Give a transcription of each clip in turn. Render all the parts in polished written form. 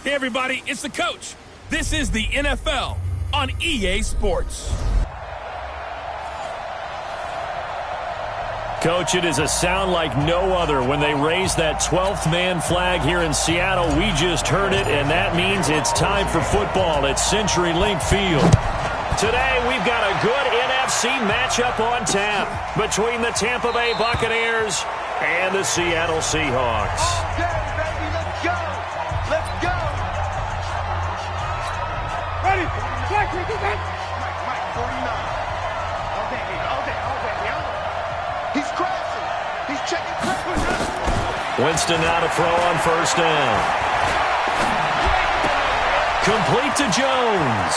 Hey everybody, it's the coach. This is the NFL on EA Sports. Coach, it is a sound like no other when they raise that 12th man flag here in Seattle. We just heard it, and that means it's time for football at CenturyLink Field. Today, we've got a good NFC matchup on tap between the Tampa Bay Buccaneers and the Seattle Seahawks. Okay, baby, let's go. Let's go. Ready? Mike, 49. All day. He's crashing. He's checking crashing. Winston now to throw on first down. Complete to Jones.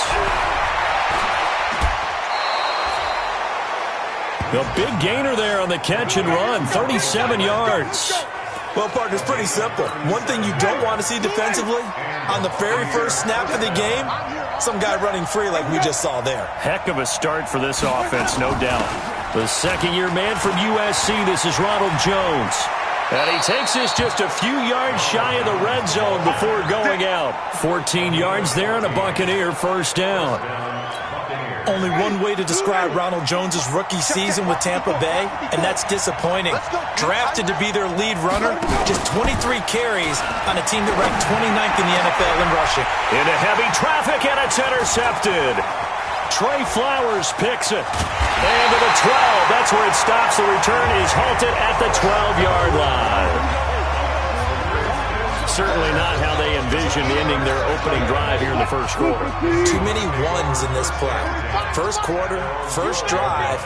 The big gainer there on the catch and run, 37 yards. Well, partner, it's pretty simple. One thing you don't want to see defensively, on the very first snap of the game, some guy running free like we just saw there. Heck of a start for this offense, no doubt. The second-year man from USC, this is Ronald Jones. And he takes this just a few yards shy of the red zone before going out. 14 yards there and a Buccaneer first down. Only one way to describe Ronald Jones' rookie season with Tampa Bay, and that's disappointing. Drafted to be their lead runner, just 23 carries on a team that ranked 29th in the NFL in rushing. Into heavy traffic, and it's intercepted. Trey Flowers picks it. And to the 12. That's where it stops. The return is halted at the 12-yard line. Certainly not how they envisioned ending their opening drive here in the first quarter. Too many ones in this play. First quarter, first drive,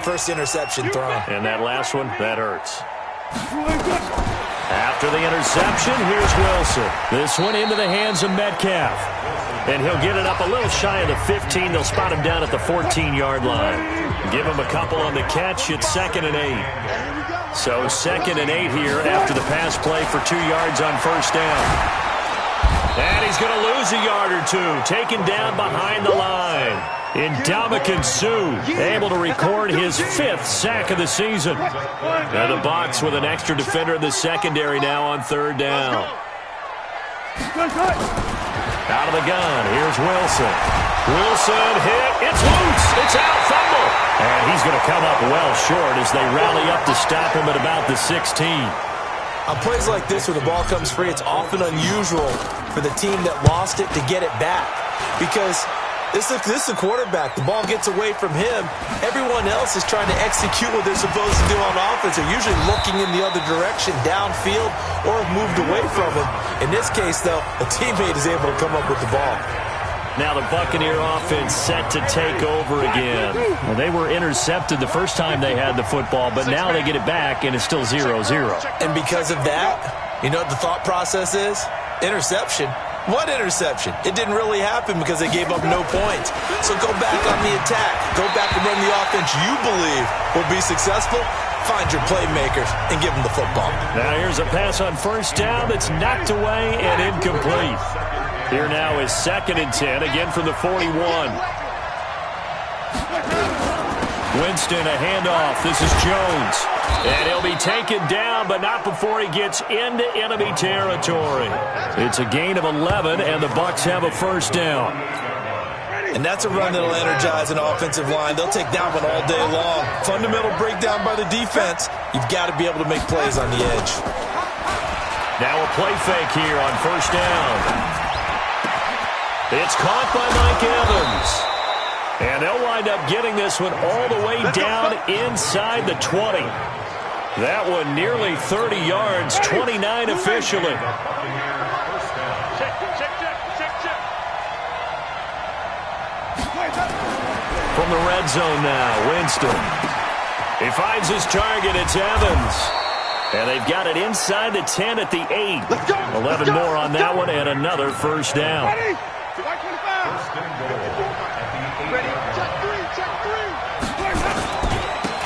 first interception thrown. And that last one, that hurts. After the interception, here's Wilson. This one into the hands of Metcalf. And he'll get it up a little shy of the 15. They'll spot him down at the 14-yard line. Give him a couple on the catch. It's 2nd and 8. So 2nd and 8 here after the pass play for 2 yards on first down. And he's going to lose a yard or two. Taken down behind the line. Ndamukong Suh able to record his 5th sack of the season. And the Bucs with an extra defender in the secondary now on 3rd down. Out of the gun, here's Wilson. Wilson hit, it's loose, it's out, fumble. And he's going to come up well short as they rally up to stop him at about the 16. On plays like this where the ball comes free, it's often unusual for the team that lost it to get it back. Because this is the quarterback. The ball gets away from him. Everyone else is trying to execute what they're supposed to do on offense. They're usually looking in the other direction, downfield, or have moved away from him. In this case, though, a teammate is able to come up with the ball. Now the Buccaneer offense set to take over again. Well, they were intercepted the first time they had the football, but now they get it back, and it's still 0-0. And because of that, you know what the thought process is? Interception. What interception? It didn't really happen because they gave up no points. So go back on the attack. Go back and run the offense you believe will be successful. Find your playmakers and give them the football. Now here's a pass on first down that's knocked away and incomplete. Here now is 2nd and 10, again from the 41. Winston, a handoff. This is Jones. And he'll be taken down, but not before he gets into enemy territory. It's a gain of 11, and the Bucs have a first down. And that's a run that'll energize an offensive line. They'll take that one all day long. Fundamental breakdown by the defense. You've got to be able to make plays on the edge. Now a play fake here on first down. It's caught by Mike Evans. And they'll wind up getting this one all the way down inside the 20. That one nearly 30 yards, 29 officially. From the red zone now, Winston. He finds his target, it's Evans. And they've got it inside the 10 at the 8. 11 more on that one and another first down.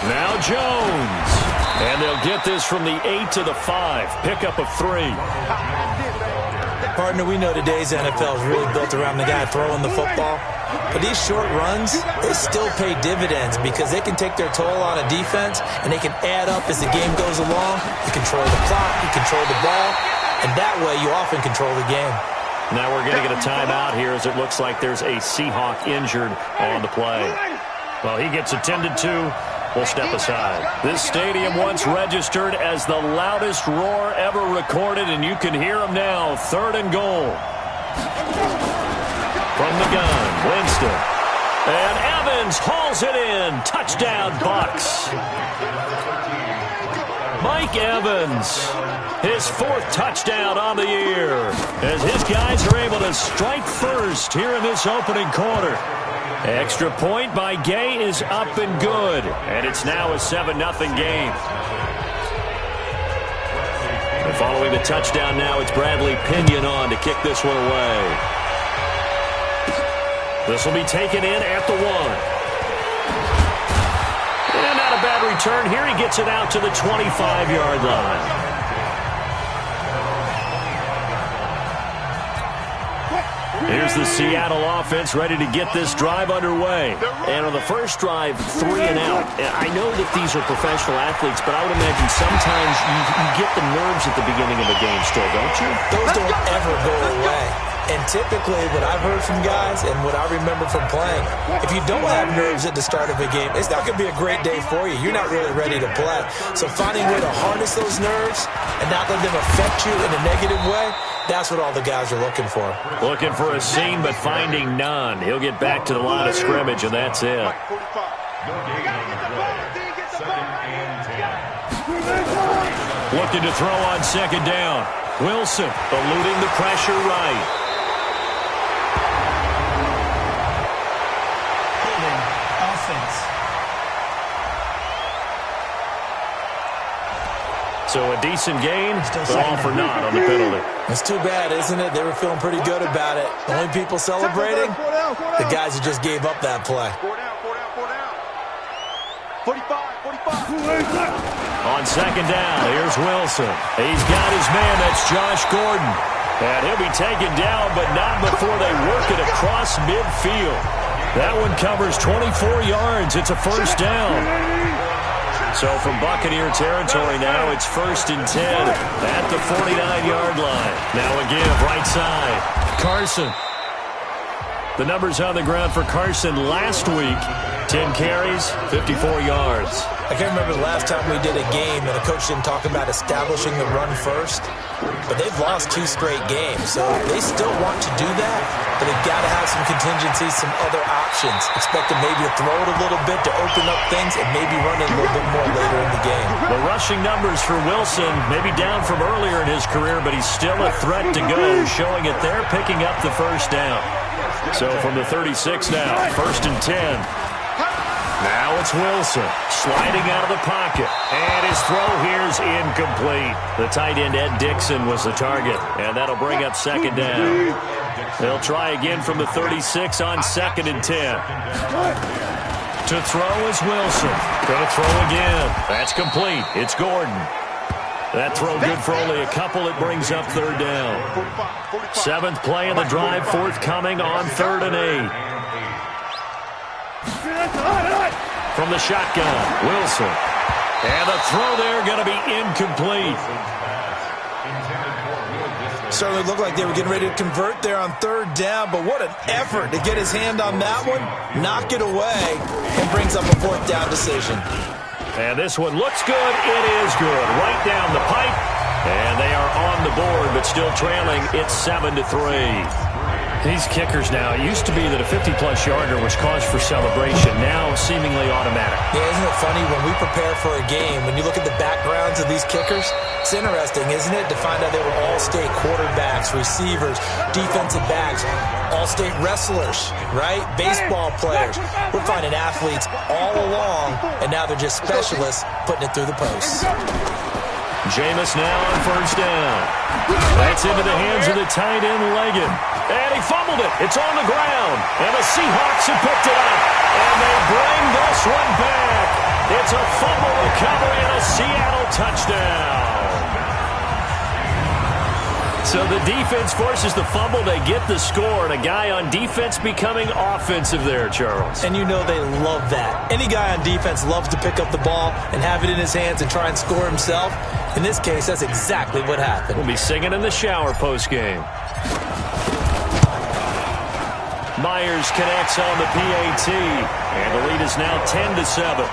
Now Jones. And they'll get this from the 8 to the 5. Pickup of 3. Partner, we know today's NFL is really built around the guy throwing the football. But these short runs, they still pay dividends because they can take their toll on a defense and they can add up as the game goes along. You control the clock, you control the ball, and that way you often control the game. Now we're going to get a timeout here as it looks like there's a Seahawk injured on the play. Well, he gets attended to. We'll step aside. This stadium once registered as the loudest roar ever recorded, and you can hear him now. 3rd and goal. From the gun, Winston. And Evans hauls it in. Touchdown, Bucs. Mike Evans, his 4th touchdown on the year, as his guys are able to strike first here in this opening quarter. Extra point by Gay is up and good, and it's now a 7-0 game. And following the touchdown now, it's Bradley Pinion on to kick this one away. This will be taken in at the 1. And not a bad return here. He gets it out to the 25-yard line. Here's the Seattle offense ready to get this drive underway. And on the first drive, 3 and out. I know that these are professional athletes, but I would imagine sometimes you get the nerves at the beginning of a game still, don't you? Those don't ever go away. And typically what I've heard from guys and what I remember from playing, if you don't have nerves at the start of a game, it's not going to be a great day for you. You're not really ready to play. So finding a way to harness those nerves and not let them affect you in a negative way, that's what all the guys are looking for. Looking for a seam, but finding none. He'll get back to the line of scrimmage, and that's it. Looking to throw on 2nd down. Wilson eluding the pressure right. So a decent gain, but all for naught on the penalty. It's too bad, isn't it? They were feeling pretty good about it. The only people celebrating, the guys who just gave up that play. 45. On 2nd down, here's Wilson. He's got his man, that's Josh Gordon. And he'll be taken down, but not before they work it across midfield. That one covers 24 yards. It's a 1st down. So from Buccaneer territory now, it's 1st and 10 at the 49-yard line. Now again, right side, Carson. The numbers on the ground for Carson last week, 10 carries, 54 yards. I can't remember the last time we did a game and a coach didn't talk about establishing the run first. But they've lost 2 straight games, so they still want to do that. But they've got to have some contingencies, some other options. Expect them maybe to throw it a little bit to open up things and maybe run it a little bit more later in the game. The rushing numbers for Wilson, maybe down from earlier in his career, but he's still a threat to go, showing it there, picking up the 1st down. So from the 36 now, 1st and 10. Now it's Wilson sliding out of the pocket. And his throw here's incomplete. The tight end, Ed Dixon, was the target. And that'll bring up 2nd down. They'll try again from the 36 on 2nd and 10. To throw is Wilson. Going to throw again. That's complete. It's Gordon. That throw good for only a couple. It brings up 3rd down. 7th play of the drive, forthcoming on 3rd and 8. From the shotgun, Wilson. And the throw there going to be incomplete. Certainly looked like they were getting ready to convert there on 3rd down, but what an effort to get his hand on that one, knock it away, and brings up a 4th down decision. And this one looks good. It is good. Right down the pipe. And they are on the board, but still trailing. It's 7-3. These kickers now, it used to be that a 50-plus yarder was cause for celebration. Now seemingly automatic. Yeah, isn't it funny when we prepare for a game, when you look at the backgrounds of these kickers, it's interesting, isn't it, to find out they were all-state quarterbacks, receivers, defensive backs, all-state wrestlers, right? Baseball players. We're finding athletes all along, and now they're just specialists putting it through the posts. Jameis now on 1st down. That's into the hands of the tight end, Leggett. And he fumbled it. It's on the ground. And the Seahawks have picked it up. And they bring this one back. It's a fumble recovery and a Seattle touchdown. So the defense forces the fumble. They get the score. And a guy on defense becoming offensive there, Charles. And you know they love that. Any guy on defense loves to pick up the ball and have it in his hands and try and score himself. In this case, that's exactly what happened. We'll be singing in the shower post-game. Myers connects on the PAT, and the lead is now 10-7.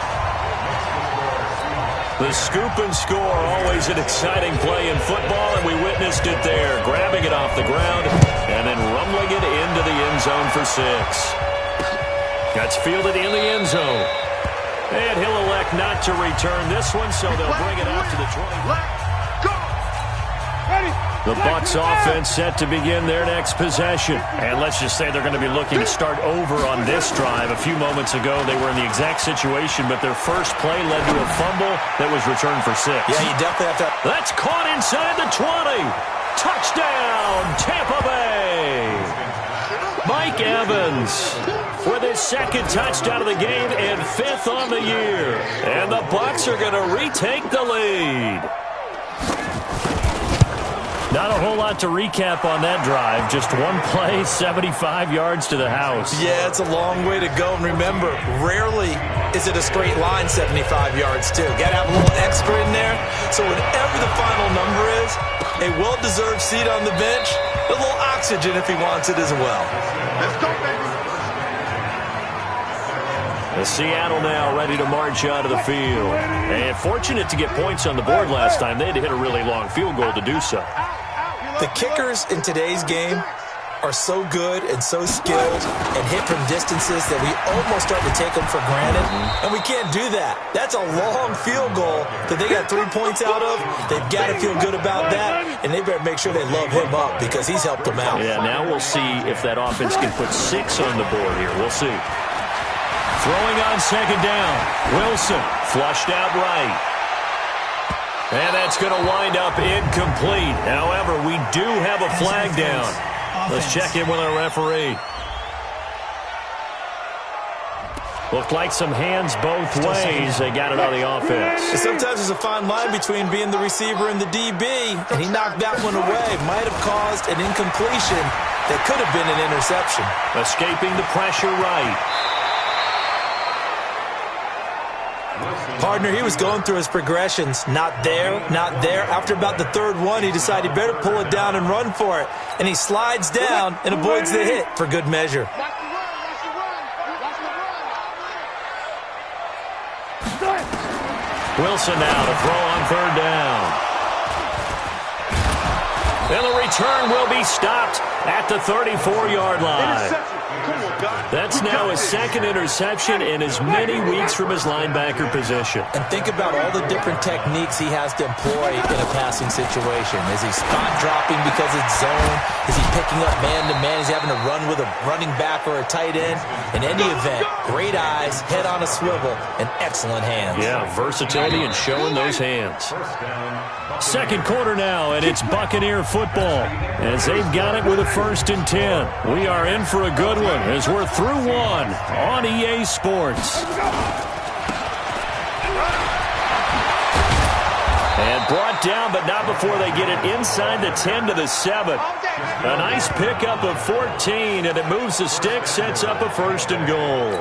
The scoop and score, always an exciting play in football, and we witnessed it there, grabbing it off the ground and then rumbling it into the end zone for 6. That's fielded in the end zone. And he'll elect not to return this one, so they'll bring it out to the 20. The Bucs offense set to begin their next possession. And let's just say they're going to be looking to start over on this drive. A few moments ago, they were in the exact situation, but their first play led to a fumble that was returned for 6. Yeah, you definitely have to. That's caught inside the 20. Touchdown, Tampa Bay. Mike Evans with his second touchdown of the game and 5th on the year. And the Bucs are going to retake the lead. Not a whole lot to recap on that drive. Just one play, 75 yards to the house. Yeah, it's a long way to go. And remember, rarely is it a straight line 75 yards, too. Got to have a little extra in there. So whatever the final number is, a well-deserved seat on the bench, a little oxygen if he wants it as well. Let's go, baby. Seattle now ready to march out of the field. And fortunate to get points on the board last time. They had to hit a really long field goal to do so. The kickers in today's game are so good and so skilled and hit from distances that we almost start to take them for granted. And we can't do that. That's a long field goal that they got 3 points out of. They've got to feel good about that, and they better make sure they love him up because he's helped them out. Yeah, now we'll see if that offense can put 6 on the board here. We'll see. Throwing on second down. Wilson flushed out right. And that's going to wind up incomplete. However, we do have a flag down. Let's check in with our referee. Looked like some hands both ways. They got it on the offense. Sometimes there's a fine line between being the receiver and the DB, and he knocked that one away. Might have caused an incompletion that could have been an interception. Escaping the pressure right. Partner, he was going through his progressions. Not there, not there. After about the third one, he decided he better pull it down and run for it. And he slides down and avoids the hit for good measure. Wilson now to throw on third down. And the return will be stopped at the 34-yard line. That's now his second interception in as many weeks from his linebacker position. And think about all the different techniques he has to employ in a passing situation. Is he spot dropping because it's zone? Is he picking up man-to-man? Is he having to run with a running back or a tight end? In any event, great eyes, head on a swivel, and excellent hands. Yeah, versatility and showing those hands. Second quarter now, and it's Buccaneer football as they've got it with a 1st and 10. We are in for a good one as we're through one on EA Sports. And brought down, but not before they get it inside the 10 to the 7. A nice pickup of 14, and it moves the stick, sets up a 1st and goal.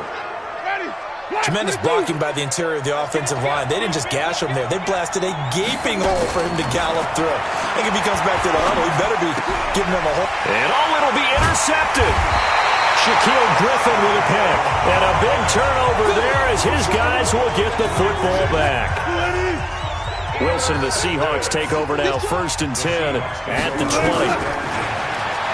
Tremendous blocking by the interior of the offensive line. They didn't just gash him there. They blasted a gaping hole for him to gallop through. I think if he comes back to the huddle, he better be giving them a hole. And it'll be intercepted. Shaquille Griffin with a pick. And a big turnover there as his guys will get the football back. Wilson and the Seahawks take over now 1st and 10 at the 20.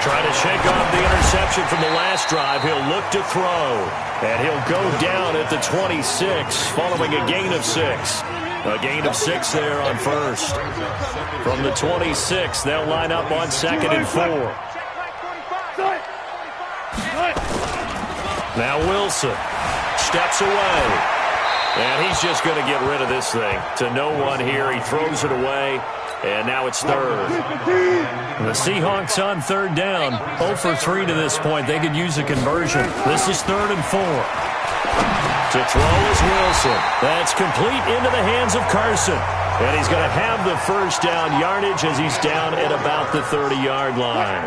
Trying to shake off the interception from the last drive. He'll look to throw. And he'll go down at the 26 following a gain of 6. A gain of 6 there on 1st. From the 26, they'll line up on 2nd and 4. Now Wilson steps away. And he's just going to get rid of this thing. To no one here. He throws it away. And now it's 3rd. The Seahawks on 3rd down. 0 for 3 to this point. They could use a conversion. This is 3rd and 4. To throw is Wilson. That's complete into the hands of Carson. And he's going to have the 1st down yardage as he's down at about the 30-yard line.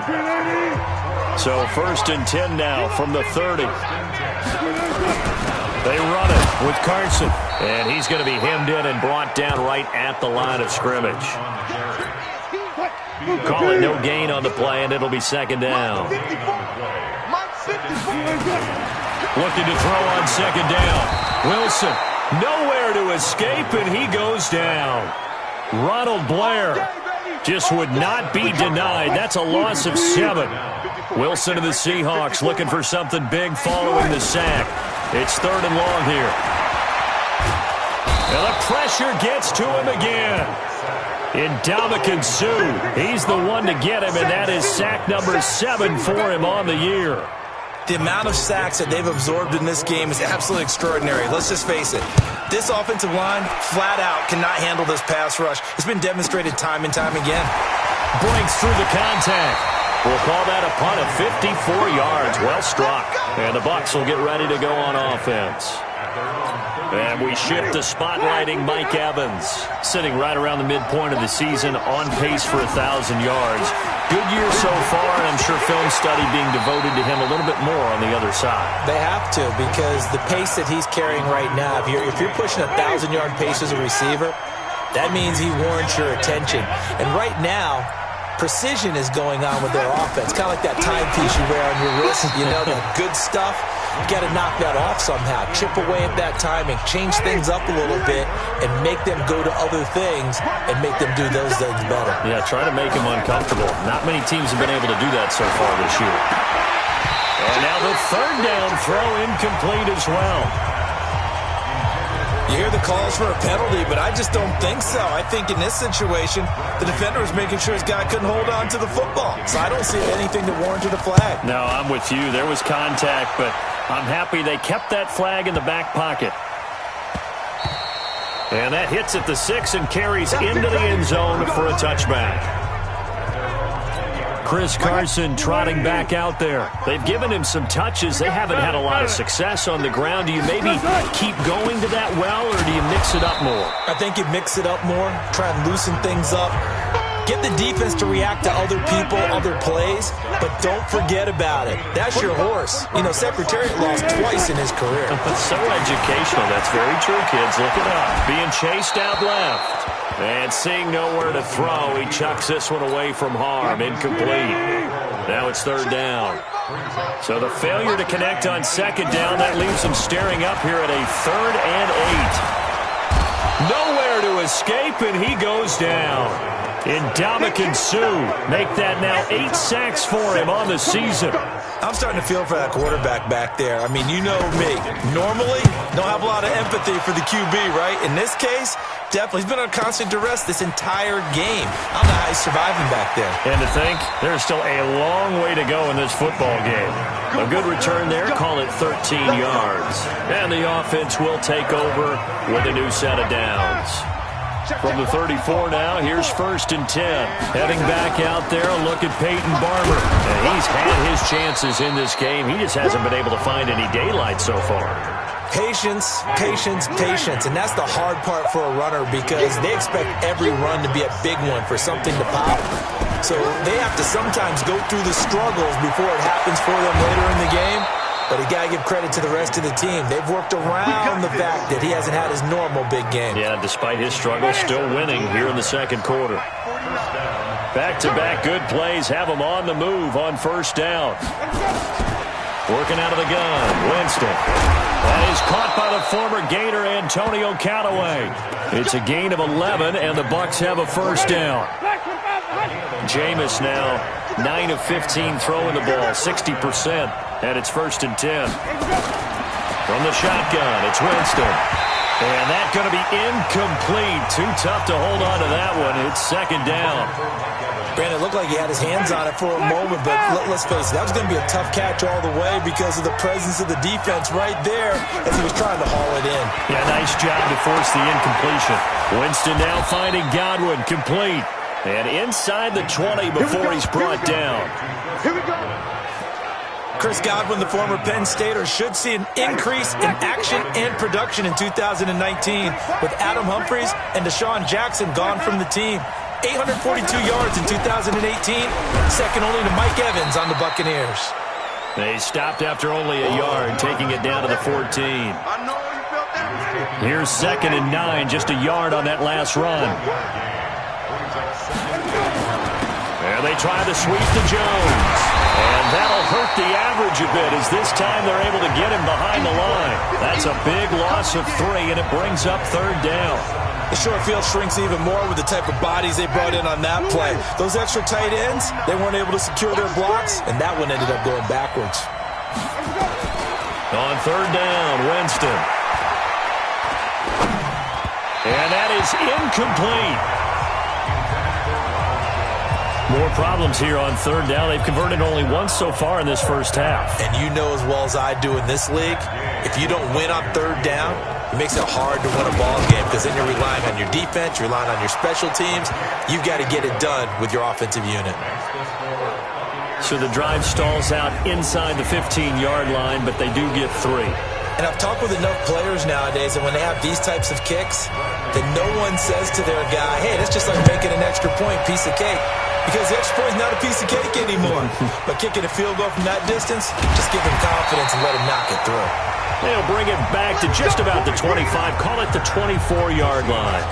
So 1st and 10 now from the 30. They run it with Carson. And he's going to be hemmed in and brought down right at the line of scrimmage. Call it no gain on the play, and it'll be 2nd down. Looking to throw on second down. Wilson, nowhere to escape, and he goes down. Ronald Blair just would not be denied. That's a loss of 7. Wilson and the Seahawks looking for something big following the sack. It's 3rd and long here. And the pressure gets to him again. Ndamukong Suh, he's the one to get him, and that is sack number 7 for him on the year. The amount of sacks that they've absorbed in this game is absolutely extraordinary. Let's just face it. This offensive line, flat out, cannot handle this pass rush. It's been demonstrated time and time again. Breaks through the contact. We'll call that a punt of 54 yards. Well struck. And the Bucs will get ready to go on offense. And we shift to spotlighting Mike Evans, sitting right around the midpoint of the season, on pace for 1,000 yards. Good year so far, and I'm sure film study being devoted to him a little bit more on the other side. They have to, because the pace that he's carrying right now, if you're pushing a 1,000-yard pace as a receiver, that means he warrants your attention. And right now, precision is going on with their offense, kind of like that timepiece you wear on your wrist, you know, that good stuff. You got to knock that off somehow. Chip away at that timing, change things up a little bit, and make them go to other things and make them do those things better. Yeah, try to make him uncomfortable. Not many teams have been able to do that so far this year. And now the 3rd down throw incomplete as well. You hear the calls for a penalty, but I just don't think so. I think in this situation, the defender was making sure his guy couldn't hold on to the football. So I don't see anything that warranted a flag. No, I'm with you. There was contact, but I'm happy they kept that flag in the back pocket. And that hits at the 6 and carries into the end zone for a touchback. Chris Carson trotting back out there. They've given him some touches. They haven't had a lot of success on the ground. Do you maybe keep going to that well, or do you mix it up more? I think you mix it up more, try and loosen things up. Get the defense to react to other people, other plays, but don't forget about it. That's your horse. You know, Secretariat lost twice in his career. So educational. That's very true, kids. Look it up. Being chased out left. And seeing nowhere to throw, he chucks this one away from harm. Incomplete. Now it's 3rd down. So the failure to connect on 2nd down, that leaves him staring up here at a 3rd and 8. Nowhere to escape, and he goes down. Ndamukong Suh make that now 8 sacks for him on the season. I'm starting to feel for that quarterback back there. I mean, you know me. Normally, don't have a lot of empathy for the QB, right? In this case, definitely. He's been on constant duress this entire game. I don't know how he's surviving back there. And to think, there's still a long way to go in this football game. A good return there, call it 13 yards. And the offense will take over with a new set of downs. From the 34 now, here's 1st and 10. Heading back out there, a look at Peyton Barber. And he's had his chances in this game. He just hasn't been able to find any daylight so far. Patience, patience, patience. And that's the hard part for a runner, because they expect every run to be a big one for something to pop. So they have to sometimes go through the struggles before it happens for them later in the game. But you got to give credit to the rest of the team. They've worked around the fact that he hasn't had his normal big game. Yeah, despite his struggles, still winning here in the 2nd quarter. Back-to-back good plays have him on the move on 1st down. Working out of the gun, Winston. That is caught by the former Gator Antonio Callaway. It's a gain of 11, and the Bucs have a 1st down. Jameis now 9 of 15 throwing the ball, 60%. And it's 1st and 10. From the shotgun, it's Winston. And that's going to be incomplete. Too tough to hold on to that one. It's 2nd down. Brandon, it looked like he had his hands on it for a moment, but let's face it, that was going to be a tough catch all the way because of the presence of the defense right there as he was trying to haul it in. Yeah, nice job to force the incompletion. Winston now finding Godwin, complete. And inside the 20 before he's brought down. Here we go. Chris Godwin, the former Penn Stater, should see an increase in action and production in 2019 with Adam Humphries and Deshaun Jackson gone from the team. 842 yards in 2018, second only to Mike Evans on the Buccaneers. They stopped after only a yard, taking it down to the 14. Here's 2nd and 9, just a yard on that last run. And they try the sweep to Jones. And that'll hurt the average a bit as this time they're able to get him behind the line. That's a big loss of 3, and it brings up 3rd down. The short field shrinks even more with the type of bodies they brought in on that play. Those extra tight ends, they weren't able to secure their blocks, and that one ended up going backwards. On 3rd down, Winston. And that is incomplete. More problems here on 3rd down. They've converted only once so far in this first half. And you know as well as I do in this league, if you don't win on 3rd down, it makes it hard to win a ball game because then you're relying on your defense, you're relying on your special teams. You've got to get it done with your offensive unit. So the drive stalls out inside the 15-yard line, but they do get 3. And I've talked with enough players nowadays that when they have these types of kicks, that no one says to their guy, hey, that's just like making an extra point, piece of cake. Because the extra point is not a piece of cake anymore. But kicking a field goal from that distance, just give him confidence and let him knock it through. They'll bring it back to just about the 25. Call it the 24-yard line.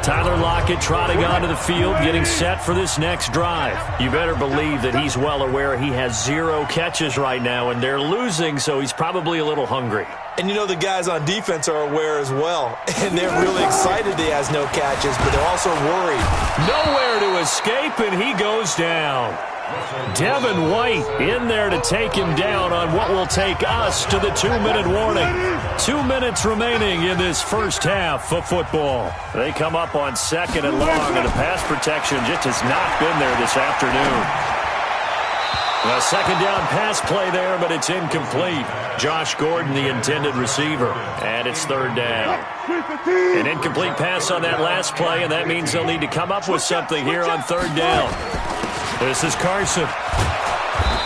Tyler Lockett trotting onto the field, getting set for this next drive. You better believe that he's well aware he has 0 catches right now, and they're losing, so he's probably a little hungry. And you know the guys on defense are aware as well. And they're really excited he has no catches, but they're also worried. Nowhere to escape, and he goes down. Devin White in there to take him down on what will take us to the 2-minute warning. 2 minutes remaining in this first half of football. They come up on 2nd and long, and the pass protection just has not been there this afternoon. A 2nd down pass play there, but it's incomplete. Josh Gordon, the intended receiver, and it's 3rd down. An incomplete pass on that last play, and that means they'll need to come up with something here on 3rd down. This is Carson.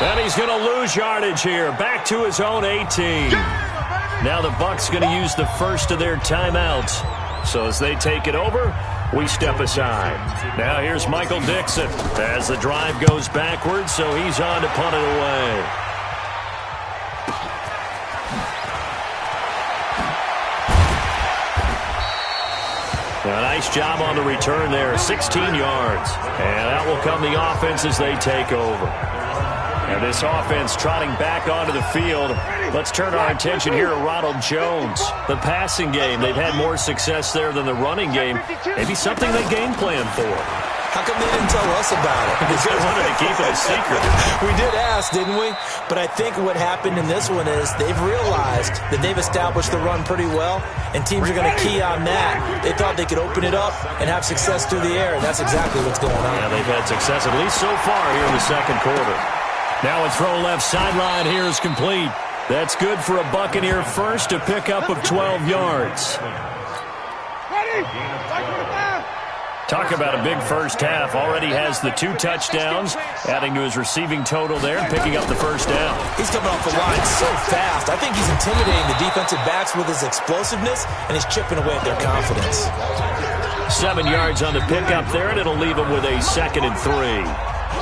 And he's going to lose yardage here. Back to his own 18. Now the Bucs going to use the first of their timeouts. So as they take it over, we step aside. Now here's Michael Dixon as the drive goes backwards, so he's on to punt it away. A nice job on the return there, 16 yards. And out will come the offense as they take over. And this offense trotting back onto the field. Let's turn our attention here to Ronald Jones. The passing game, they've had more success there than the running game. Maybe something they game plan for. How come they didn't tell us about it? Because they wanted to keep it a secret. We did ask, didn't we? But I think what happened in this one is they've realized that they've established the run pretty well, and teams are going to key on that. They thought they could open it up and have success through the air, and that's exactly what's going on. Yeah, they've had success at least so far here in the 2nd quarter. Now a throw left sideline here is complete. That's good for a Buccaneer first, a pickup of 12 yards. Talk about a big first half. Already has the 2 touchdowns, adding to his receiving total there and picking up the first down. He's coming off the line so fast. I think he's intimidating the defensive backs with his explosiveness, and he's chipping away at their confidence. 7 yards on the pickup there, and it'll leave him with a 2nd and 3.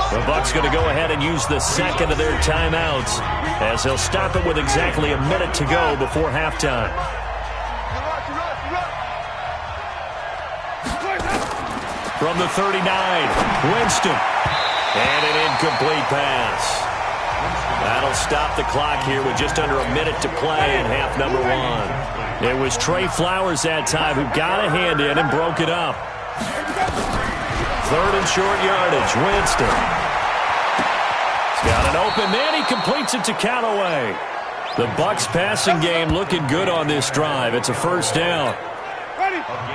The Bucs going to go ahead and use the 2nd of their timeouts as they'll stop it with exactly a minute to go before halftime. From the 39, Winston. And an incomplete pass. That'll stop the clock here with just under a minute to play in half number 1. It was Trey Flowers that time who got a hand in and broke it up. 3rd and short yardage, Winston. He's got an open man. He completes it to Callaway. The Bucs passing game looking good on this drive. It's a first down.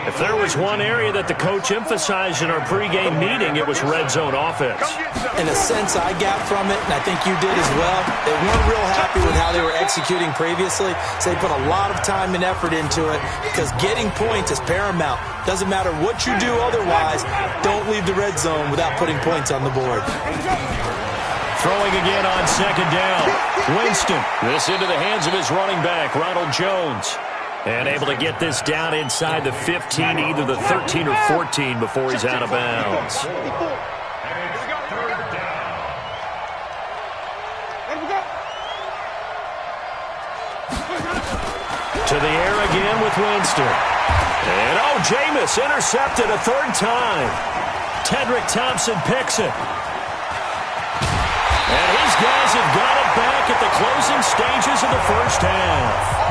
If there was one area that the coach emphasized in our pregame meeting, it was red zone offense. In a sense, I got from it, and I think you did as well, they weren't real happy with how they were executing previously, so they put a lot of time and effort into it because getting points is paramount. Doesn't matter what you do otherwise, don't leave the red zone without putting points on the board. Throwing again on 2nd down. Winston. This into the hands of his running back, Ronald Jones. And able to get this down inside the 15, either the 13 or 14 before he's out of bounds. To the air again with Winston. And Jameis intercepted a 3rd time. Tedrick Thompson picks it. guys have got it back at the closing stages of the first half.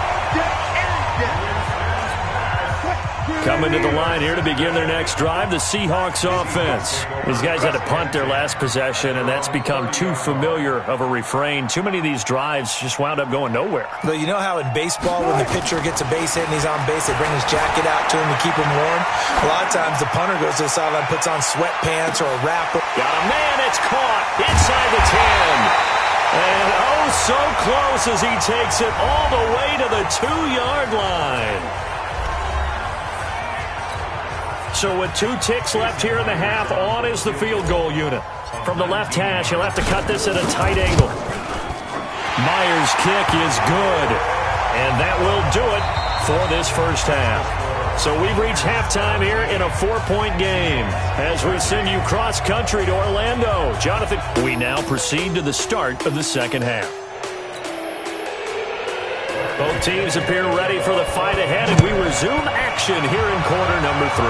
Coming to the line here to begin their next drive, the Seahawks offense. These guys had to punt their last possession, and that's become too familiar of a refrain. Too many of these drives just wound up going nowhere. But you know how in baseball, when the pitcher gets a base hit and he's on base, they bring his jacket out to him to keep him warm? A lot of times the punter goes to the sideline, puts on sweatpants or a wrapper. Got a man, it's caught inside the 10. And oh, so close as he takes it all the way to the 2-yard line. So with 2 ticks left here in the half, on is the field goal unit. From the left hash, he'll have to cut this at a tight angle. Myers' kick is good. And that will do it for this first half. So we've reached halftime here in a 4-point game as we send you cross-country to Orlando. Jonathan, we now proceed to the start of the second half. Both teams appear ready for the fight ahead, and we resume action here in quarter number 3.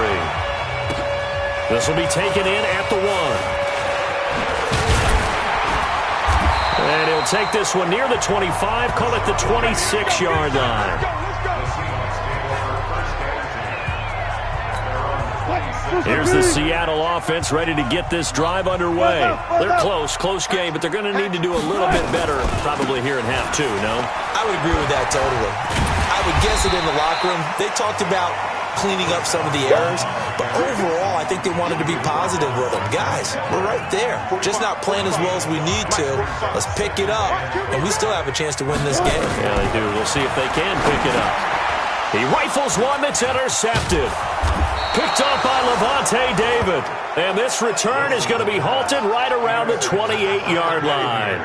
This will be taken in at the 1. And he'll take this one near the 25, call it the 26-yard line. Here's the Seattle offense ready to get this drive underway. They're close game, but they're going to need to do a little bit better probably here in half 2, no? I would agree with that totally. I would guess that in the locker room, they talked about cleaning up some of the errors, but overall, I think they wanted to be positive with them. Guys, we're right there. Just not playing as well as we need to. Let's pick it up, and we still have a chance to win this game. Yeah, they do. We'll see if they can pick it up. He rifles one that's intercepted. Picked up by Levante David. And this return is going to be halted right around the 28-yard line.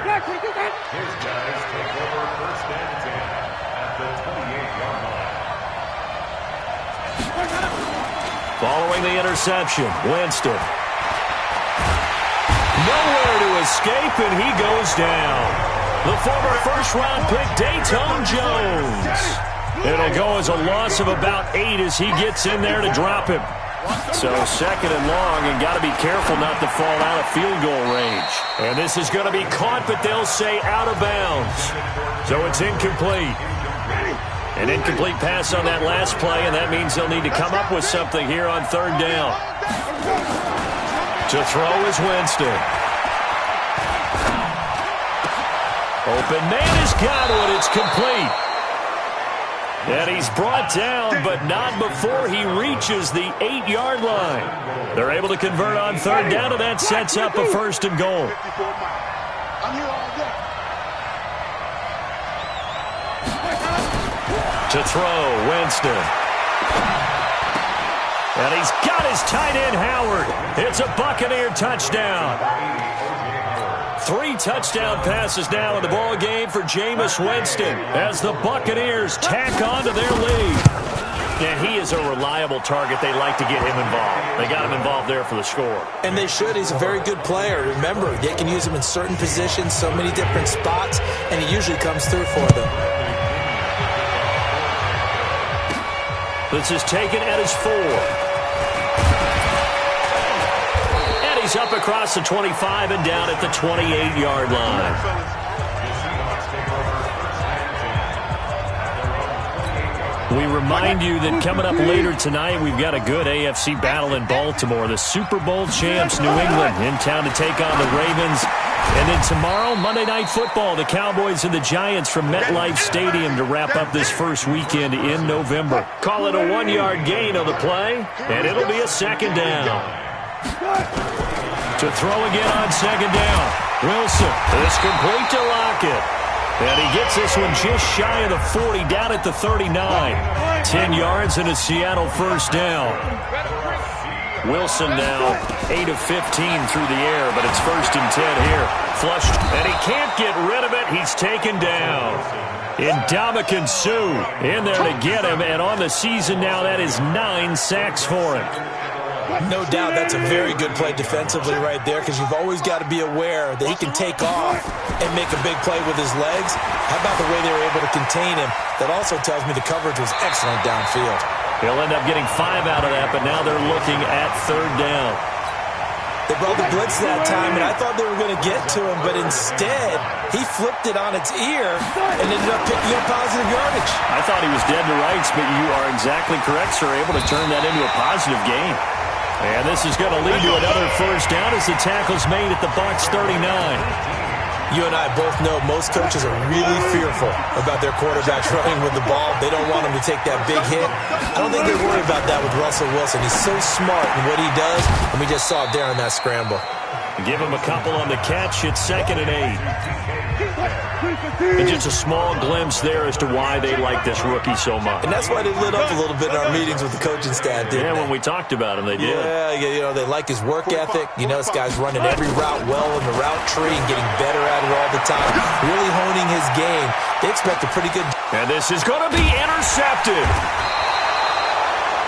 Following the interception, Winston. Nowhere to escape, and he goes down. The former first-round pick, Dayton Jones. It'll go as a loss of about 8 as he gets in there to drop him. So second and long, and got to be careful not to fall out of field goal range. And this is going to be caught, but they'll say out of bounds. So it's incomplete. An incomplete pass on that last play, and that means they'll need to come up with something here on third down. To throw is Winston. Open man has got one. It's complete. And he's brought down, but not before he reaches the 8-yard line. They're able to convert on third down, and that sets up a first and goal. To throw, Winston. And he's got his tight end, Howard. It's a Buccaneer touchdown. 3 touchdown passes now in the ball game for Jameis Winston as the Buccaneers tack on to their lead. And he is a reliable target. They like to get him involved. They got him involved there for the score. And they should. He's a very good player. Remember, they can use him in certain positions, so many different spots, and he usually comes through for them. This is taken at his 4. He's up across the 25 and down at the 28-yard line. We remind you that coming up later tonight, we've got a good AFC battle in Baltimore. The Super Bowl champs, New England, in town to take on the Ravens. And then tomorrow, Monday Night Football, the Cowboys and the Giants from MetLife Stadium to wrap up this first weekend in November. Call it a 1-yard gain on the play, and it'll be a second down. To throw again on second down. Wilson is complete to Lockett. And he gets this one just shy of the 40, down at the 39. 10 yards and a Seattle first down. Wilson now 8 of 15 through the air, but it's first and 10 here. Flushed, and he can't get rid of it. He's taken down. Ndamukong Suh in there to get him, and on the season now, that is 9 sacks for him. No doubt that's a very good play defensively right there, because you've always got to be aware that he can take off and make a big play with his legs. How about the way they were able to contain him? That also tells me the coverage was excellent downfield. He'll end up getting 5 out of that, but now they're looking at third down. They brought the blitz that time, and I thought they were going to get to him, but instead, he flipped it on its ear and ended up picking up positive yardage. I thought he was dead to rights, but you are exactly correct, sir. Able to turn that into a positive gain. And this is going to lead to another first down as the tackle's made at the Bucs 39. You and I both know most coaches are really fearful about their quarterbacks running with the ball. They don't want him to take that big hit. I don't think they worry about that with Russell Wilson. He's so smart in what he does, and we just saw it there on that scramble. Give him a couple on the catch. It's 2nd and 8. And just a small glimpse there as to why they like this rookie so much. And that's why they lit up a little bit in our meetings with the coaching staff, didn't they? When we talked about him, they did. Yeah, you know, they like his work ethic. You know, this guy's running every route well in the route tree and getting better at it all the time, really honing his game. They expect a pretty good... And this is going to be intercepted.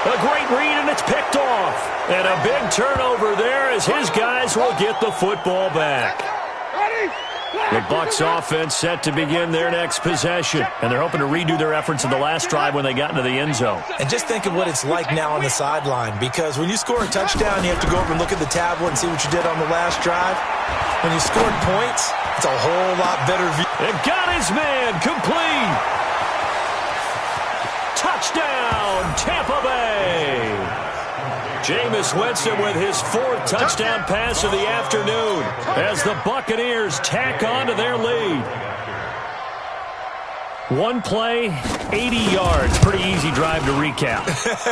A great read, and it's picked off. And a big turnover there as his guys will get the football back. The Bucs offense set to begin their next possession. And they're hoping to redo their efforts in the last drive when they got into the end zone. And just think of what it's like now on the sideline. Because when you score a touchdown, you have to go over and look at the tablet and see what you did on the last drive. When you scored points, it's a whole lot better view. It got his man complete. Touchdown, Tampa Bay. Jameis Winston with his 4th touchdown pass of the afternoon as the Buccaneers tack on to their lead. One play, 80 yards. Pretty easy drive to recap.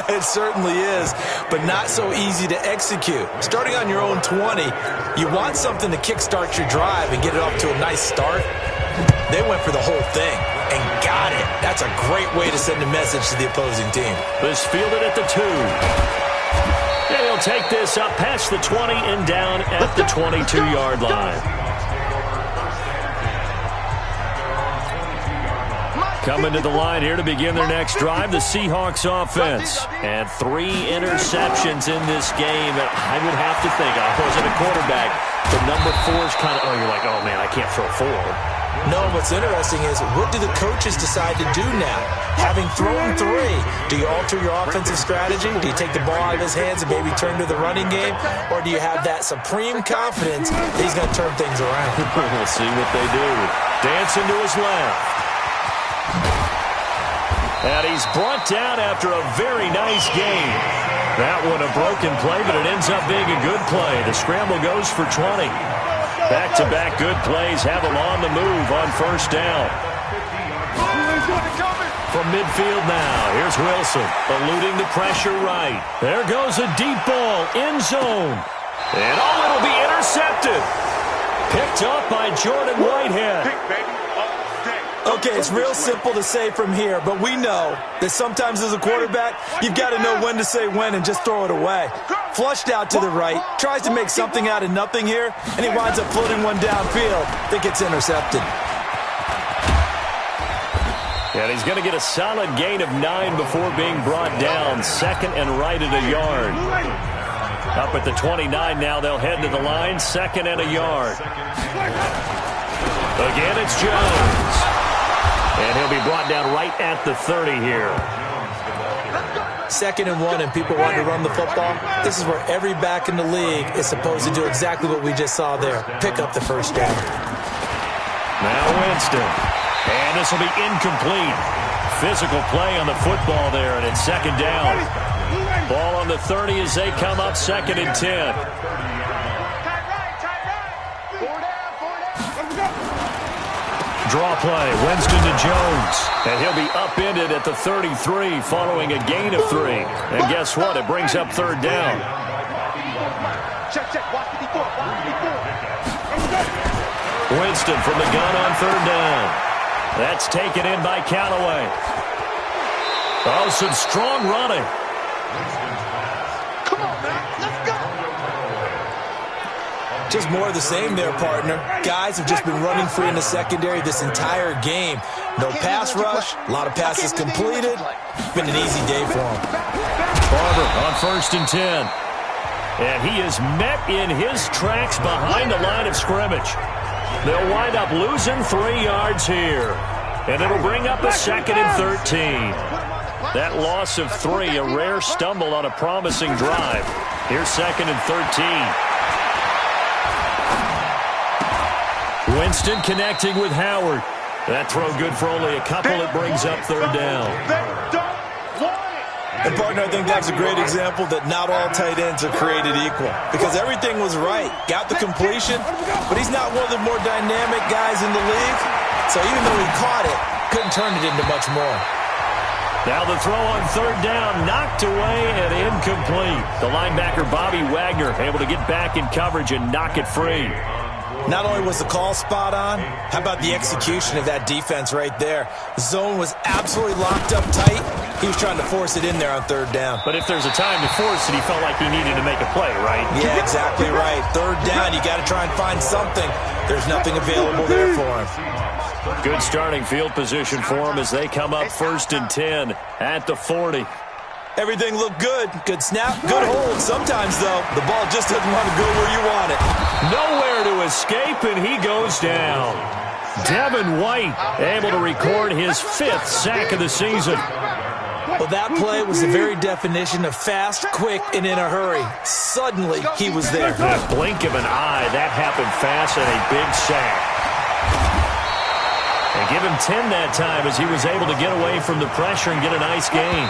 It certainly is, but not so easy to execute. Starting on your own 20, you want something to kickstart your drive and get it off to a nice start. They went for the whole thing and got it. That's a great way to send a message to the opposing team. This fielded at the 2. And he'll take this up past the 20 and down at the 22-yard line. Coming to the line here to begin their next drive, the Seahawks offense. And 3 interceptions in this game. And I would have to think, I wasn't a quarterback, the number 4 is kind of, oh, you're like, oh, man, I can't throw 4. No, what's interesting is, what do the coaches decide to do now? Having thrown 3, do you alter your offensive strategy? Do you take the ball out of his hands and maybe turn to the running game? Or do you have that supreme confidence that he's going to turn things around? We'll see what they do. Dancing to his left. And he's brought down after a very nice game. That one a broken play, but it ends up being a good play. The scramble goes for 20. Back-to-back good plays have him on the move on first down. From midfield now, here's Wilson, eluding the pressure right. There goes a deep ball, end zone. And it'll be intercepted. Picked up by Jordan Whitehead. Okay, it's real simple to say from here, but we know that sometimes as a quarterback, you've got to know when to say when and just throw it away. Flushed out to the right, tries to make something out of nothing here, and he winds up floating one downfield that gets intercepted. And he's going to get a solid gain of 9 before being brought down. 2nd and right at a yard. Up at the 29 now, they'll head to the line. 2nd and a yard. Again, it's Jones. And he'll be brought down right at the 30 here. 2nd and 1, and people want to run the football. This is where every back in the league is supposed to do exactly what we just saw there. Pick up the first down. Now Winston. And this will be incomplete. Physical play on the football there, and it's 2nd down. Ball on the 30 as they come up 2nd and 10. Draw play, Winston to Jones. And he'll be upended at the 33 following a gain of 3. And guess what? It brings up 3rd down. Winston from the gun on 3rd down. That's taken in by Callaway. Oh, some strong running. Come on, man. Let's go. Just more of the same there, partner. Guys have just been running free in the secondary this entire game. No pass rush, a lot of passes completed. Been an easy day for him. Barber on 1st and 10. And he is met in his tracks behind the line of scrimmage. They'll wind up losing 3 yards here. And it'll bring up a 2nd and 13. That loss of 3, a rare stumble on a promising drive. Here's 2nd and 13. Winston connecting with Howard. That throw good for only a couple. It brings up third down. And, partner, I think that's a great example that not all tight ends are created equal because everything was right. Got the completion, but he's not one of the more dynamic guys in the league. So even though he caught it, couldn't turn it into much more. Now the throw on third down, knocked away and incomplete. The linebacker, Bobby Wagner, able to get back in coverage and knock it free. Not only was the call spot on, how about the execution of that defense right there? The zone was absolutely locked up tight. He was trying to force it in there on third down. But if there's a time to force it, he felt like he needed to make a play, right? Yeah, exactly right. Third down, you got to try and find something. There's nothing available there for him. Good starting field position for him as they come up 1st and 10 at the 40. Everything looked good. Good snap, good hold. Sometimes, though, the ball just doesn't want to go where you want it. Nowhere to escape, and he goes down. Devin White able to record his 5th sack of the season. Well, that play was the very definition of fast, quick, and in a hurry. Suddenly, he was there. The blink of an eye, that happened fast, and a big sack. And give him 10 that time as he was able to get away from the pressure and get a nice gain.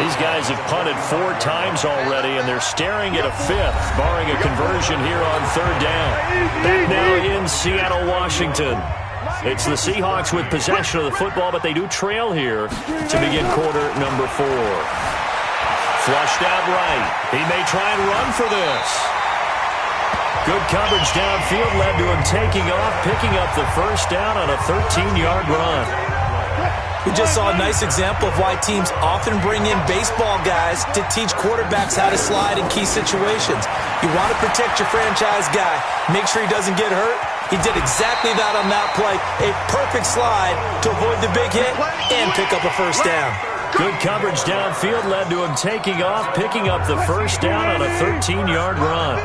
These guys have punted 4 times already, and they're staring at a 5th, barring a conversion here on third down. Back now in Seattle, Washington. It's the Seahawks with possession of the football, but they do trail here to begin quarter number 4. Flushed out right. He may try and run for this. Good coverage downfield led to him taking off, picking up the first down on a 13-yard run. We just saw a nice example of why teams often bring in baseball guys to teach quarterbacks how to slide in key situations. You want to protect your franchise guy. Make sure he doesn't get hurt. He did exactly that on that play. A perfect slide to avoid the big hit and pick up a first down. Good coverage downfield led to him taking off, picking up the first down on a 13-yard run.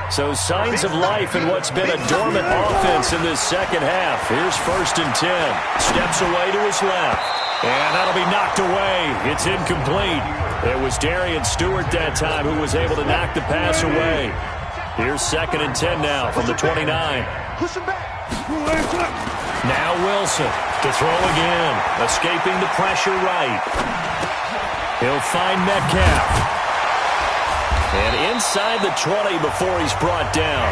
So signs of life in what's been a dormant offense in this second half. Here's 1st and 10. Steps away to his left. And that'll be knocked away. It's incomplete. It was Darian Stewart that time who was able to knock the pass away. Here's 2nd and 10 now from the 29. Now Wilson to throw again. Escaping the pressure right. He'll find Metcalf. And inside the 20 before he's brought down.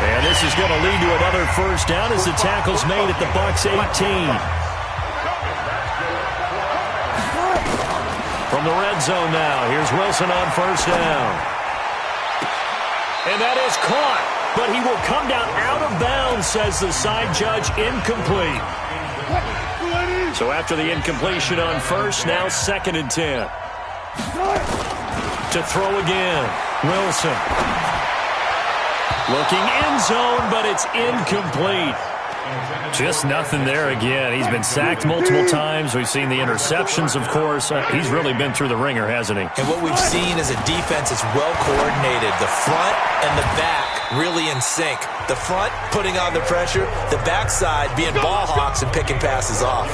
And this is going to lead to another first down as the tackle's made at the Bucs 18. From the red zone now, here's Wilson on first down. And that is caught, but he will come down out of bounds, says the side judge, incomplete. So after the incompletion on first, now 2nd and 10. To throw again, Wilson. Looking end zone, but it's incomplete. Just nothing there again. He's been sacked multiple times. We've seen the interceptions, of course. He's really been through the ringer, hasn't he? And what we've seen is a defense that's well coordinated. The front and the back really in sync. The front putting on the pressure, the backside being ball hawks and picking passes off.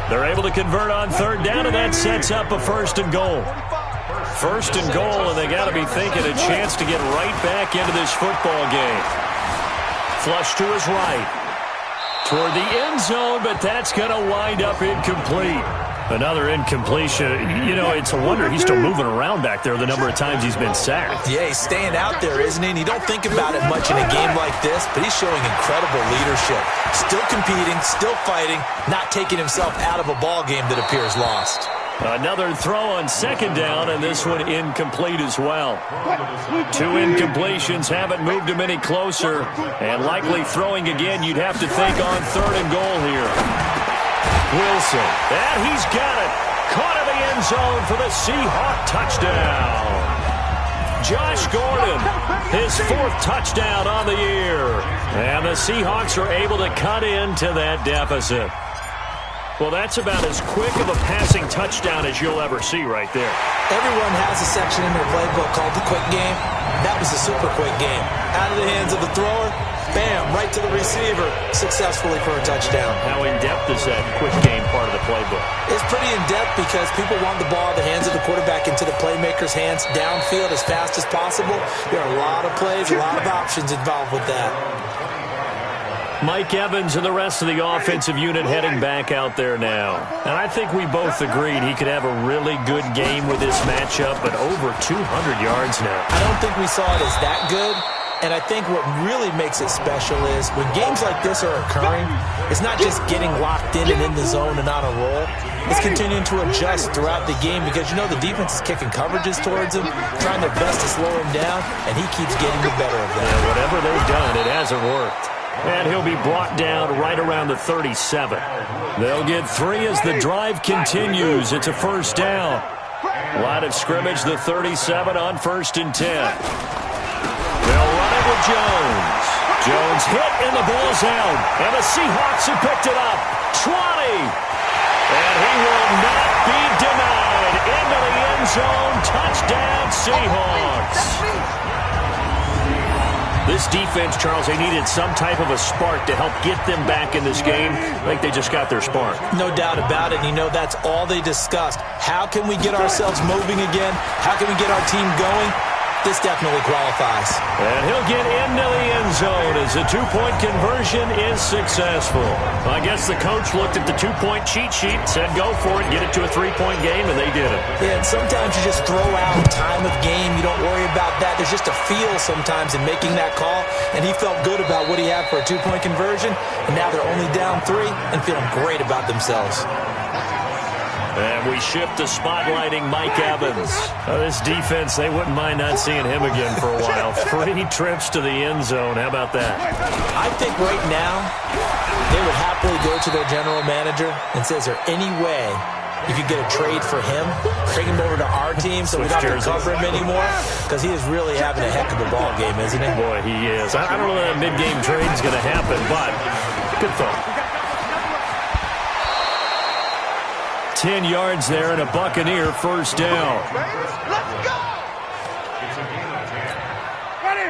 They're able to convert on third down, and that sets up a 1st and goal. 1st and goal, and they got to be thinking a chance to get right back into this football game. Flush to his right. Toward the end zone, but that's going to wind up incomplete. Another incompletion. You know, it's a wonder he's still moving around back there the number of times he's been sacked. Yeah, he's staying out there, isn't he? And you don't think about it much in a game like this, but he's showing incredible leadership. Still competing, still fighting, not taking himself out of a ball game that appears lost. Another throw on 2nd down, and this one incomplete as well. 2 incompletions haven't moved him any closer, and likely throwing again, you'd have to think on 3rd and goal here. Wilson, and he's got it. Caught in the end zone for the Seahawk touchdown. Josh Gordon, his 4th touchdown on the year. And the Seahawks are able to cut into that deficit. Well, that's about as quick of a passing touchdown as you'll ever see right there. Everyone has a section in their playbook called the quick game. That was a super quick game. Out of the hands of the thrower, bam, right to the receiver, successfully for a touchdown. How in-depth is that quick game part of the playbook? It's pretty in-depth because people want the ball in the hands of the quarterback into the playmaker's hands downfield as fast as possible. There are a lot of plays, a lot of options involved with that. Mike Evans and the rest of the offensive unit heading back out there now. And I think we both agreed he could have a really good game with this matchup, but over 200 yards now. I don't think we saw it as that good. And I think what really makes it special is when games like this are occurring, it's not just getting locked in and in the zone and on a roll. It's continuing to adjust throughout the game because, you know, the defense is kicking coverages towards him, trying their best to slow him down, and he keeps getting the better of them. Yeah, whatever they've done, it hasn't worked. And he'll be brought down right around the 37. They'll get 3 as the drive continues. It's a first down. Line of scrimmage, the 37 on 1st and 10. They'll run it with Jones. Jones hit and the ball's out. And the Seahawks have picked it up. 20. And he will not be denied. Into the end zone. Touchdown, Seahawks. This defense, Charles, they needed some type of a spark to help get them back in this game. I think they just got their spark. No doubt about it. And you know, that's all they discussed. How can we get ourselves moving again? How can we get our team going? This definitely qualifies. And he'll get into the end zone as the 2-point conversion is successful. I guess the coach looked at the 2-point cheat sheet, said go for it, get it to a 3-point game, and they did it. Yeah, and sometimes you just throw out time of game. You don't worry about that. There's just a feel sometimes in making that call, and he felt good about what he had for a 2-point conversion, and now they're only down 3 and feeling great about themselves. And we shift to spotlighting Mike Evans. This defense, they wouldn't mind not seeing him again for a while. 3 trips to the end zone. How about that? I think right now they would happily go to their general manager and say, is there any way you could get a trade for him, bring him over to our team so we don't have to cover him anymore? Because he is really having a heck of a ball game, isn't he? Boy, he is. I don't know that mid-game trade is going to happen, but good thought. 10 yards there and a Buccaneer first down.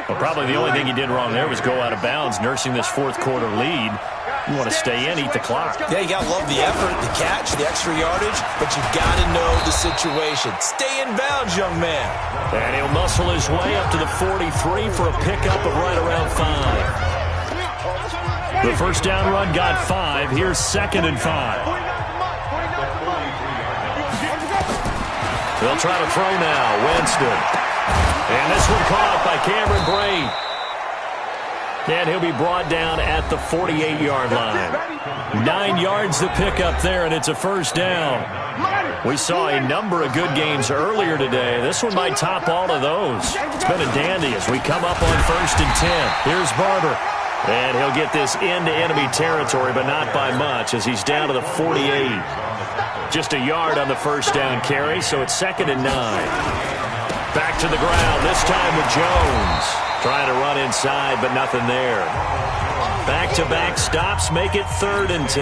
Well, probably the only thing he did wrong there was go out of bounds, nursing this fourth-quarter lead. You want to stay in, eat the clock. Yeah, you got to love the effort, the catch, the extra yardage, but you got to know the situation. Stay in bounds, young man. And he'll muscle his way up to the 43 for a pickup of right around 5. The first down run got 5. Here's 2nd and 5. They'll try to throw now. Winston. And this one caught by Cameron Brate. And he'll be brought down at the 48-yard line. 9 yards to pick up there, and it's a first down. We saw a number of good games earlier today. This one might top all of those. It's been a dandy as we come up on 1st and 10. Here's Barber. And he'll get this into enemy territory, but not by much as he's down to the 48. Just a yard on the first down carry, so it's 2nd and 9. Back to the ground, this time with Jones. Trying to run inside, but nothing there. Back-to-back stops make it 3rd and 10.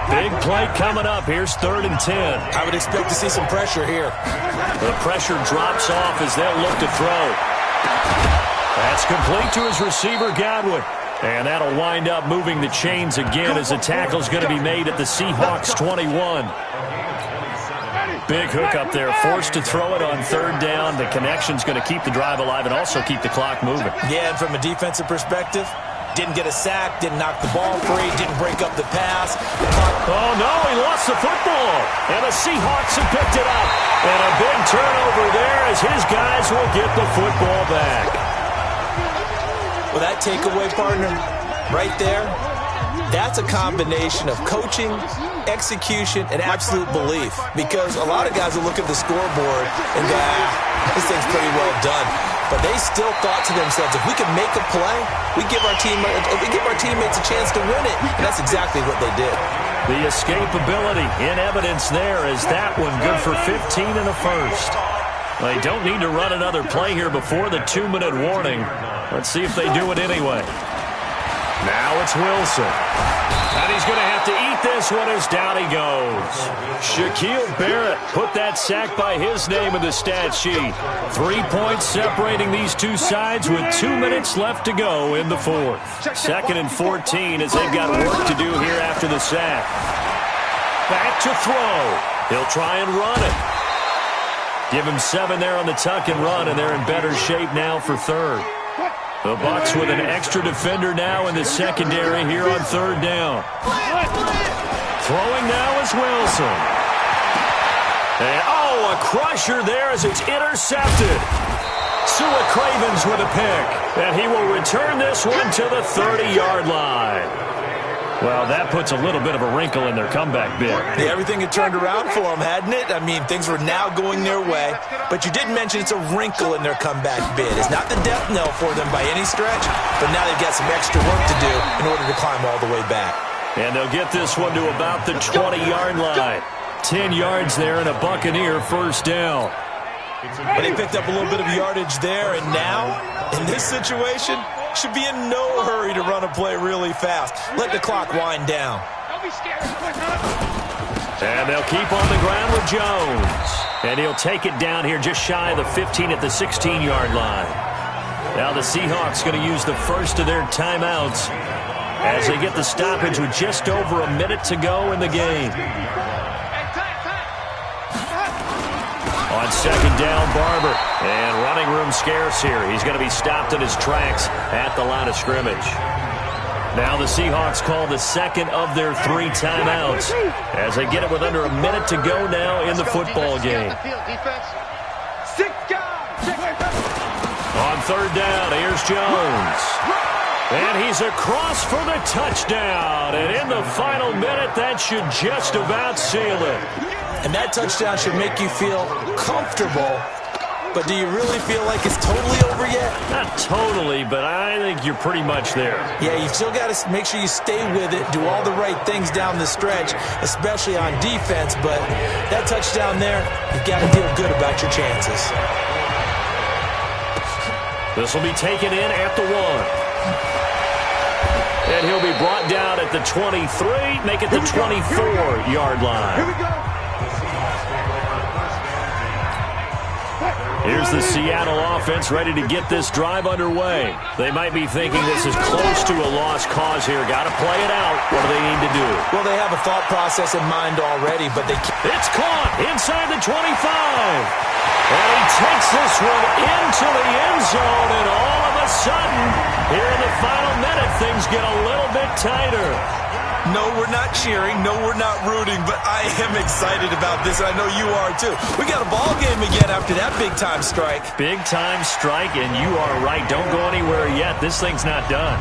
Big play coming up. Here's 3rd and 10. I would expect to see some pressure here. The pressure drops off as they'll look to throw. That's complete to his receiver, Godwin. And that'll wind up moving the chains again as the tackle's going to be made at the Seahawks 21. Big hook up there, forced to throw it on 3rd down. The connection's going to keep the drive alive and also keep the clock moving. Yeah, and from a defensive perspective, didn't get a sack, didn't knock the ball free, didn't break up the pass. Oh, no, he lost the football. And the Seahawks have picked it up. And a big turnover there as his guys will get the football back. Well, that takeaway, partner, right there, that's a combination of coaching, execution, and absolute belief. Because a lot of guys will look at the scoreboard and go, this thing's pretty well done. But they still thought to themselves, if we can make a play, we give our teammates a chance to win it. And that's exactly what they did. The escapability in evidence there is that one good for 15 in the first. They don't need to run another play here before the 2-minute warning. Let's see if they do it anyway. Now it's Wilson. And he's going to have to eat this one as down he goes. Shaquille Barrett put that sack by his name in the stat sheet. 3 points separating these two sides with 2 minutes left to go in the fourth. 2nd and 14 as they've got work to do here after the sack. Back to throw. He'll try and run it. Give him 7 there on the tuck and run, and they're in better shape now for 3rd. The Bucs with an extra defender now in the secondary here on third down. Throwing now is Wilson. And, a crusher there as it's intercepted. Sua Cravens with a pick. And he will return this one to the 30-yard line. Well, that puts a little bit of a wrinkle in their comeback bid. Yeah, everything had turned around for them, hadn't it? I mean, things were now going their way. But you did mention it's a wrinkle in their comeback bid. It's not the death knell for them by any stretch, but now they've got some extra work to do in order to climb all the way back. And they'll get this one to about the 20-yard line. 10 yards there and a Buccaneer first down. But they picked up a little bit of yardage there, and now, in this situation, should be in no hurry to run a play really fast. Let the clock wind down. Don't be scared. And they'll keep on the ground with Jones. And he'll take it down here just shy of the 15 at the 16-yard line. Now the Seahawks going to use the first of their timeouts as they get the stoppage with just over a minute to go in the game. On second down, Barber. And running room scarce here. He's going to be stopped in his tracks at the line of scrimmage. Now the Seahawks call the second of their 3 timeouts as they get it with under a minute to go now in the football game. On third down, here's Jones. And he's across for the touchdown. And in the final minute, that should just about seal it. And that touchdown should make you feel comfortable. But do you really feel like it's totally over yet? Not totally, but I think you're pretty much there. Yeah, you still got to make sure you stay with it, do all the right things down the stretch, especially on defense. But that touchdown there, you've got to feel good about your chances. This will be taken in at the 1. And he'll be brought down at the 23, make it the 24-yard line. Here we go. Here's the Seattle offense ready to get this drive underway. They might be thinking this is close to a lost cause here. Got to play it out. What do they need to do? Well, they have a thought process in mind already, but they can't. It's caught inside the 25. And he takes this one into the end zone, and all of a sudden, here in the final minute, things get a little bit tighter. No, we're not cheering. No, we're not rooting, but I am excited about this. I know you are, too. We got a ball game again after that big-time strike. Big-time strike, and you are right. Don't go anywhere yet. This thing's not done.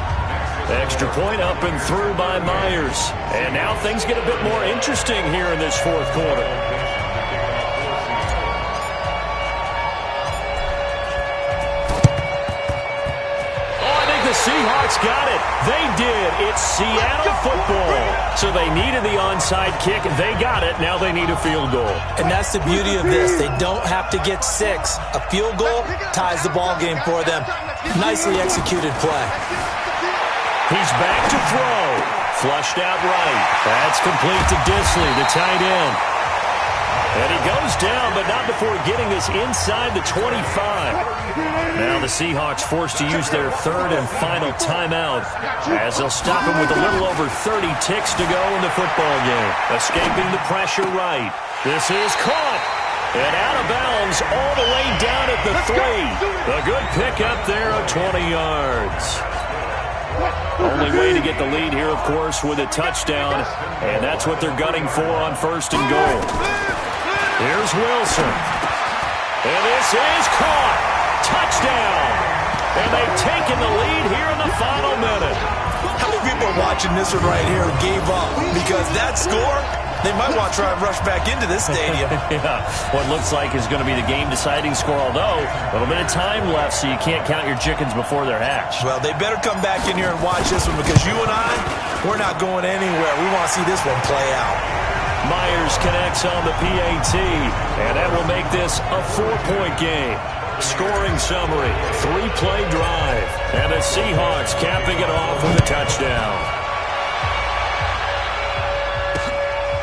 Extra point up and through by Myers. And now things get a bit more interesting here in this fourth quarter. The Seahawks got it. They did. It's Seattle football. So they needed the onside kick. They got it. Now they need a field goal. And that's the beauty of this. They don't have to get 6. A field goal ties the ball game for them. Nicely executed play. He's back to throw. Flushed out right. That's complete to Disley, the tight end. And he goes down, but not before getting this inside the 25. Now the Seahawks forced to use their third and final timeout as they'll stop him with a little over 30 ticks to go in the football game. Escaping the pressure right. This is caught. And out of bounds all the way down at the 3. A good pickup there of 20 yards. Only way to get the lead here, of course, with a touchdown. And that's what they're gunning for on first and goal. Here's Wilson. And this is caught. Touchdown. And they've taken the lead here in the final minute. How many people are watching this one right here who gave up? Because that score, they might want to try and rush back into this stadium. Yeah, what looks like is going to be the game-deciding score, although a little bit of time left, so you can't count your chickens before they're hatched. Well, they better come back in here and watch this one because you and I, we're not going anywhere. We want to see this one play out. Myers connects on the PAT, and that will make this a 4-point game. Scoring summary, 3-play drive, and the Seahawks capping it off with a touchdown.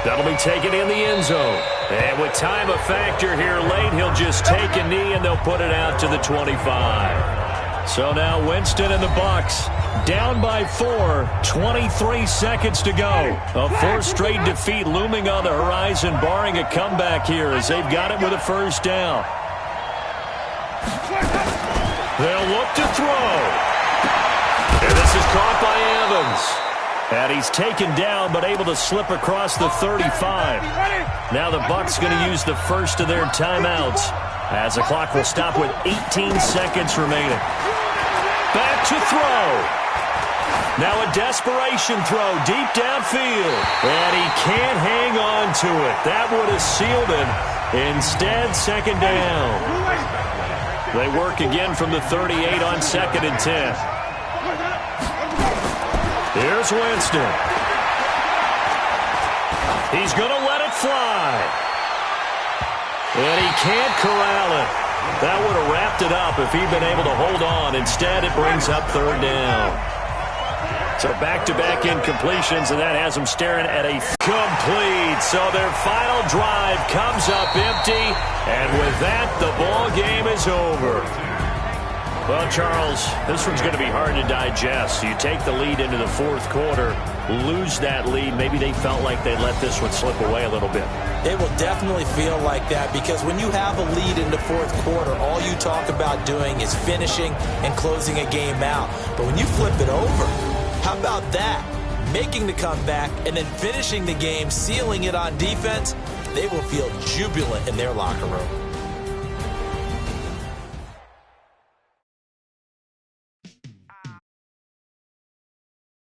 That'll be taken in the end zone. And with time a factor here late, he'll just take a knee, and they'll put it out to the 25. So now Winston and the Bucs down by 4, 23 seconds to go. A 4th straight defeat looming on the horizon, barring a comeback here as they've got it with a first down. They'll look to throw. And this is caught by Evans. And he's taken down but able to slip across the 35. Now the Bucs going to use the first of their timeouts as the clock will stop with 18 seconds remaining. Back to throw. Now a desperation throw deep downfield. And he can't hang on to it. That would have sealed him. Instead, second down. They work again from the 38 on 2nd and 10. Here's Winston. He's going to let it fly. And he can't corral it. That would have wrapped it up if he'd been able to hold on. Instead, it brings up 3rd down. So back-to-back incompletions, and that has them staring at a complete. So their final drive comes up empty, and with that, the ball game is over. Well, Charles, this one's going to be hard to digest. You take the lead into the 4th quarter, lose that lead. Maybe they felt like they let this one slip away a little bit. It will definitely feel like that because when you have a lead in the 4th quarter, all you talk about doing is finishing and closing a game out. But when you flip it over, how about that? Making the comeback and then finishing the game, sealing it on defense, they will feel jubilant in their locker room.